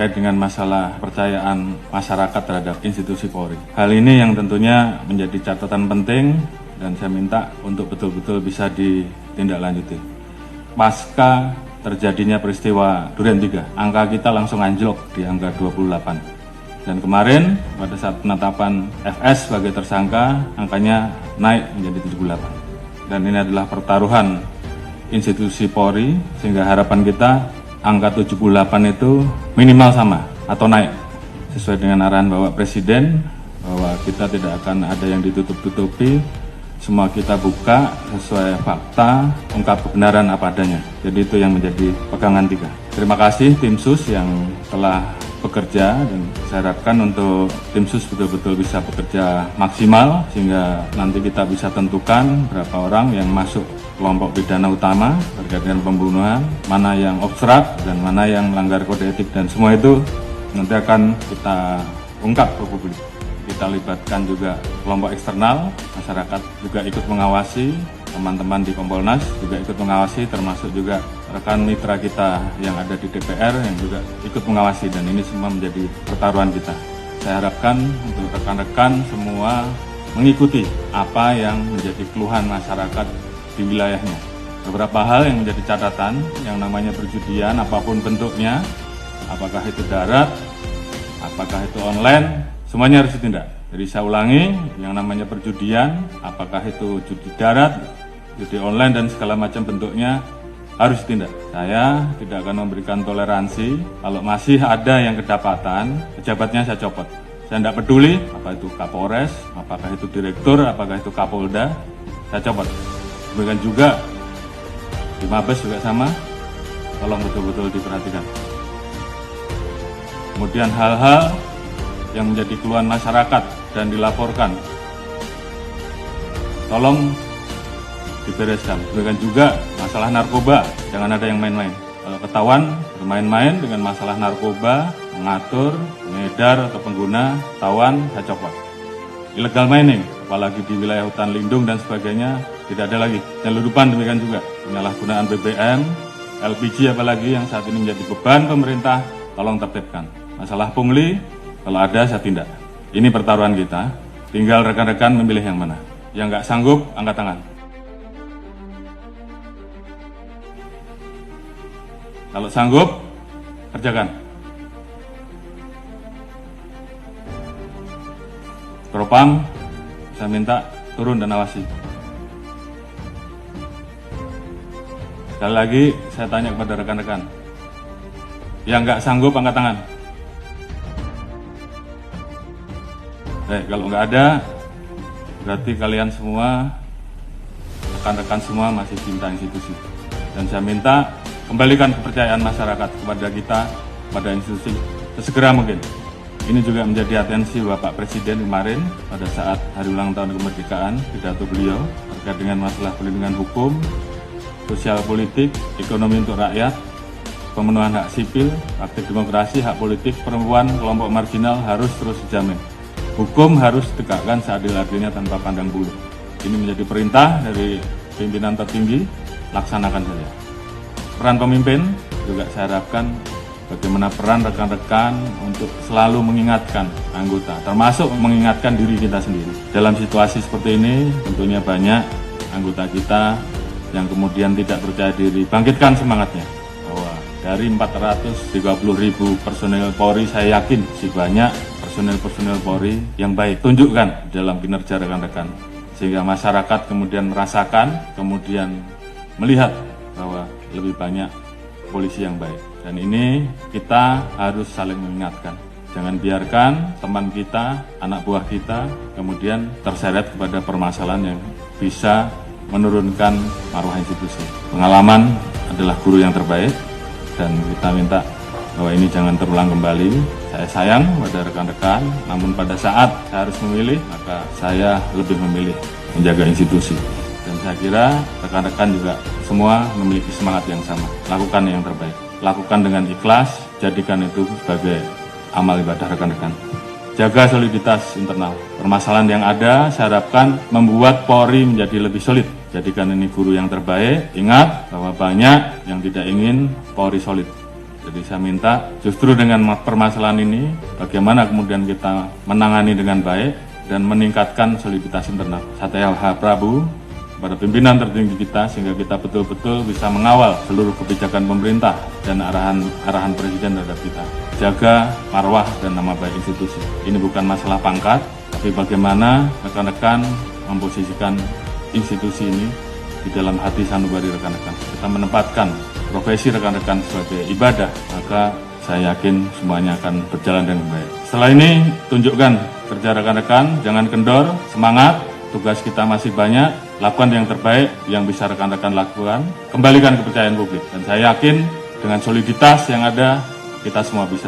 terkait dengan masalah kepercayaan masyarakat terhadap institusi Polri. Hal ini yang tentunya menjadi catatan penting dan saya minta untuk betul-betul bisa ditindaklanjuti. Pasca terjadinya peristiwa Duren 3, angka kita langsung anjlok di angka 28. Dan kemarin pada saat penetapan FS sebagai tersangka, angkanya naik menjadi 78. Dan ini adalah pertaruhan institusi Polri, sehingga harapan kita angka 78 itu minimal sama atau naik. Sesuai dengan arahan Bapak Presiden, bahwa kita tidak akan ada yang ditutup-tutupi, semua kita buka sesuai fakta, ungkap kebenaran apa adanya. Jadi itu yang menjadi pegangan kita. Terima kasih tim SUS yang telah bekerja, dan saya harapkan untuk tim SUS betul-betul bisa bekerja maksimal sehingga nanti kita bisa tentukan berapa orang yang masuk kelompok pidana utama terkait dengan pembunuhan, mana yang obstrak dan mana yang melanggar kode etik, dan semua itu nanti akan kita ungkap ke publik. Kita libatkan juga kelompok eksternal, masyarakat juga ikut mengawasi, teman-teman di Kompolnas juga ikut mengawasi, termasuk juga rekan mitra kita yang ada di DPR yang juga ikut mengawasi, dan ini semua menjadi pertaruhan kita. Saya harapkan untuk rekan-rekan semua mengikuti apa yang menjadi keluhan masyarakat di wilayahnya. Beberapa hal yang menjadi catatan, yang namanya perjudian apapun bentuknya, apakah itu darat, apakah itu online, semuanya harus ditindak. Jadi saya ulangi, yang namanya perjudian, apakah itu judi darat, judi online dan segala macam bentuknya harus ditindak. Saya tidak akan memberikan toleransi. Kalau masih ada yang kedapatan, pejabatnya saya copot. Saya tidak peduli apa itu Kapolres, apakah itu direktur, apakah itu Kapolda, saya copot. Demikian juga di Mabes juga sama, tolong betul-betul diperhatikan. Kemudian hal-hal yang menjadi keluhan masyarakat dan dilaporkan, tolong dibereskan. Demikian juga masalah narkoba, jangan ada yang main-main. Kalau ketahuan bermain-main dengan masalah narkoba, mengatur, mengedar atau pengguna, ketahuan, saya copot. Illegal mining, apalagi di wilayah hutan lindung dan sebagainya, tidak ada lagi. Penyeludupan demikian juga, penyalahgunaan BBM, LPG apalagi yang saat ini menjadi beban pemerintah, tolong tertibkan. Masalah pungli, kalau ada saya tindak. Ini pertaruhan kita, tinggal rekan-rekan memilih yang mana. Yang nggak sanggup, angkat tangan. Kalau sanggup, kerjakan. Propam, saya minta turun dan awasi. Sekali lagi, saya tanya kepada rekan-rekan. Yang nggak sanggup, angkat tangan. Kalau nggak ada, berarti kalian semua, rekan-rekan semua masih cinta institusi. Dan saya minta kembalikan kepercayaan masyarakat kepada kita, kepada institusi, sesegera mungkin. Ini juga menjadi atensi Bapak Presiden kemarin pada saat hari ulang tahun kemerdekaan, pidato beliau terkait dengan masalah perlindungan hukum, sosial politik, ekonomi untuk rakyat, pemenuhan hak sipil, praktik demokrasi, hak politik, perempuan, kelompok marginal harus terus dijamin. Hukum harus ditegakkan seadil-adilnya tanpa pandang bulu. Ini menjadi perintah dari pimpinan tertinggi, laksanakan saja. Peran pemimpin juga saya harapkan bagaimana peran rekan-rekan untuk selalu mengingatkan anggota, termasuk mengingatkan diri kita sendiri. Dalam situasi seperti ini, tentunya banyak anggota kita yang kemudian tidak percaya diri. Bangkitkan semangatnya, bahwa dari 430.000 personel Polri, saya yakin masih banyak personel Polri yang baik. Tunjukkan dalam kinerja rekan-rekan, sehingga masyarakat kemudian merasakan, kemudian melihat bahwa lebih banyak polisi yang baik. Dan ini kita harus saling mengingatkan. Jangan biarkan teman kita, anak buah kita, kemudian terseret kepada permasalahan yang bisa menurunkan maruah institusi. Pengalaman adalah guru yang terbaik, dan kita minta bahwa ini jangan terulang kembali. Saya sayang pada rekan-rekan, namun pada saat saya harus memilih, maka saya lebih memilih menjaga institusi. Dan saya kira rekan-rekan juga semua memiliki semangat yang sama. Lakukan yang terbaik. Lakukan dengan ikhlas, jadikan itu sebagai amal ibadah rekan-rekan. Jaga soliditas internal. Permasalahan yang ada, saya harapkan membuat Polri menjadi lebih solid. Jadikan ini guru yang terbaik. Ingat bahwa banyak yang tidak ingin Polri solid. Jadi saya minta justru dengan permasalahan ini, bagaimana kemudian kita menangani dengan baik dan meningkatkan soliditas internal. Saya Prabu pada pimpinan tertinggi kita sehingga kita betul-betul bisa mengawal seluruh kebijakan pemerintah dan arahan Presiden terhadap kita. Jaga marwah dan nama baik institusi. Ini bukan masalah pangkat, tapi bagaimana rekan-rekan memposisikan institusi ini di dalam hati sanubari rekan-rekan. Kita menempatkan profesi rekan-rekan sebagai ibadah, maka saya yakin semuanya akan berjalan dengan baik. Setelah ini, tunjukkan kerja rekan-rekan, jangan kendor, semangat, tugas kita masih banyak, lakukan yang terbaik yang bisa rekan-rekan lakukan, kembalikan kepercayaan publik. Dan saya yakin dengan soliditas yang ada, kita semua bisa.